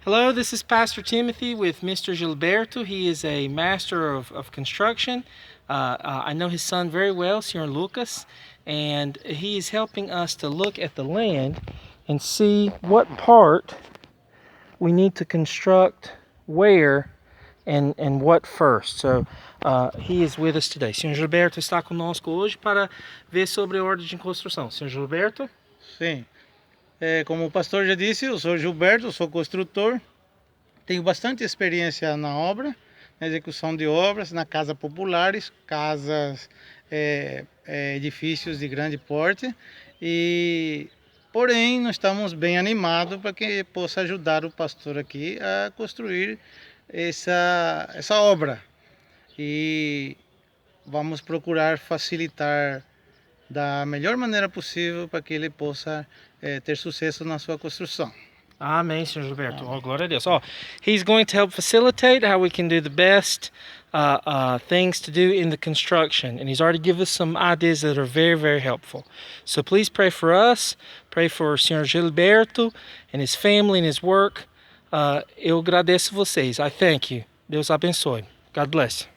Hello, this is Pastor Timothy with Mr. Gilberto. He is a master of construction. I know his son very well, Sr. Lucas, and he is helping us to look at the land and see what part we need to construct where and what first. So he is with us today. Sr. Gilberto está conosco hoje para ver sobre a ordem de construção. Sr. Gilberto? Sim. Como o pastor já disse, eu sou Gilberto, sou construtor, tenho bastante experiência na obra, na execução de obras, na casa populares, casas, edifícios de grande porte, porém nós estamos bem animados para que possa ajudar o pastor aqui a construir essa obra. E vamos procurar facilitar da melhor maneira possível para que ele possa ter sucesso na sua construção. Amém, Sr. Gilberto. Oh, glória a Deus. Oh, he's going to help facilitate how we can do the best things to do in the construction. And he's already given us some ideas that are very, very helpful. So please pray for us. Pray for Sr. Gilberto and his family and his work. Eu agradeço vocês. I thank you. Deus abençoe. God bless.